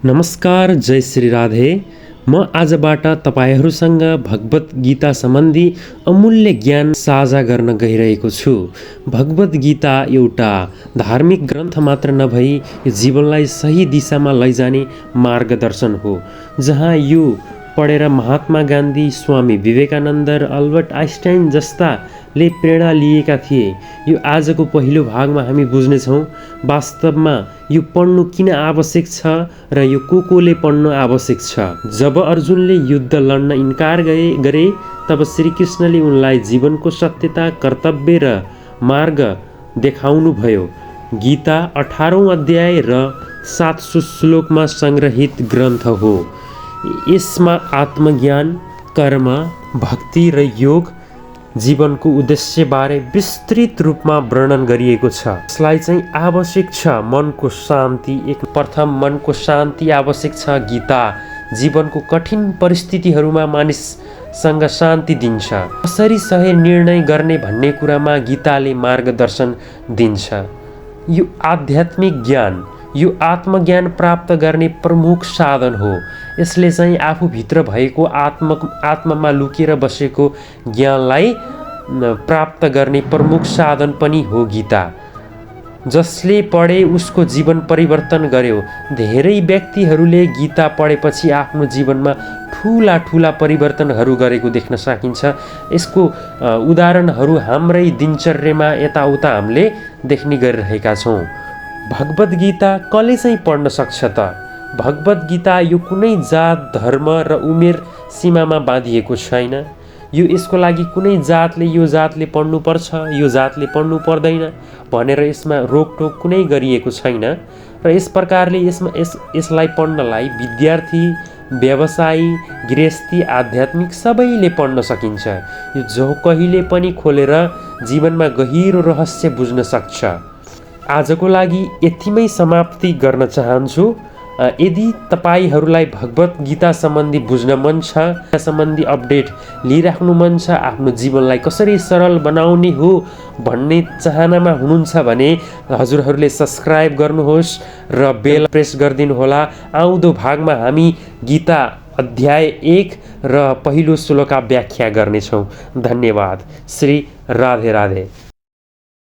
नमस्कार, जय श्री राधे। म आजबाट तपाईहरूसँग भगवत गीता सम्बन्धी अमूल्य ज्ञान साझा गर्न गइरहेको छु। भगवत गीता एउटा धार्मिक ग्रन्थ मात्र नभई यो जीवनलाई सही दिशामा लैजाने मार्गदर्शन हो, जहाँ यो पढेर महात्मा गान्धी, स्वामी विवेकानन्द र अल्बर्ट आइन्स्टाइन जस्ताले प्रेरणा लिएका थिए। यो आजको पहिलो भागमा हामी बुझ्नेछौँ वास्तवमा यो पढ्नु किन आवश्यक छ र यो कोले पढ्नु आवश्यक छ। जब अर्जुनले युद्ध लड्न इन्कार गरे तब श्रीकृष्णले उनलाई जीवनको सत्यता, कर्तव्य र मार्ग देखाउनुभयो। गीता 18औं अध्याय र 700 श्लोकमा सङ्ग्रहित ग्रन्थ हो। यसमा आत्मज्ञान, कर्म, भक्ति र योग जीवनको उद्देश्यबारे विस्तृत रूपमा वर्णन गरिएको छ। यसलाई चाहिँ आवश्यक छ मनको शान्ति। प्रथम मनको शान्ति आवश्यक छ। गीता जीवनको कठिन परिस्थितिहरूमा मानिससँग शान्ति दिन्छ। कसरी सही निर्णय गर्ने भन्ने कुरामा गीताले मार्गदर्शन दिन्छ। यो आध्यात्मिक ज्ञान, यो आत्मज्ञान प्राप्त गर्ने प्रमुख साधन हो। यसले चाहिँ आफूभित्र भएको आत्मामा लुकेर बसेको ज्ञानलाई प्राप्त गर्ने प्रमुख साधन पनि हो गीता। जसले पढे उसको जीवन परिवर्तन गर्यो। धेरै व्यक्तिहरूले गीता पढेपछि आफ्नो जीवनमा ठुला ठुला परिवर्तनहरू गरेको देख्न सकिन्छ। यसको उदाहरणहरू हाम्रै दिनचर्यामा यताउता हामीले देख्ने गरिरहेका छौँ। भगवत गीता कसले चाहिँ पढ्न सक्छ त? भगवत गीता यो कुनै जात, धर्म र उमेर सीमामा बाँधिएको छैन। यो यसको लागि कुनै जातले यो जातले पढ्नुपर्छ, यो जातले पढ्नु पर्दैन भनेर यसमा रोकटोक कुनै गरिएको छैन। र यस प्रकारले यसलाई पढ्नलाई विद्यार्थी, व्यवसायी, गृहस्थी, आध्यात्मिक सबैले पढ्न सकिन्छ। यो जो कहिले पनि खोलेर जीवनमा गहिरो रहस्य बुझ्न सक्छ। आजको लागि यतिमै समाप्ति गर्न चाहन्छु। यदि तपाईहरूलाई भगवत गीता सम्बन्धी बुझ्न मन छ, सम्बन्धी अपडेट लिइराख्नु मन छ, आफ्नो जीवनलाई कसरी सरल बनाउने हो भन्ने चाहनामा हुनुहुन्छ भने हजुरहरूले सब्सक्राइब गर्नुहोस् र बेल प्रेस गरिदिनुहोला। आउँदो भागमा हामी गीता अध्याय 1 र पहिलो श्लोकका व्याख्या गर्नेछौँ। धन्यवाद। श्री राधे राधे।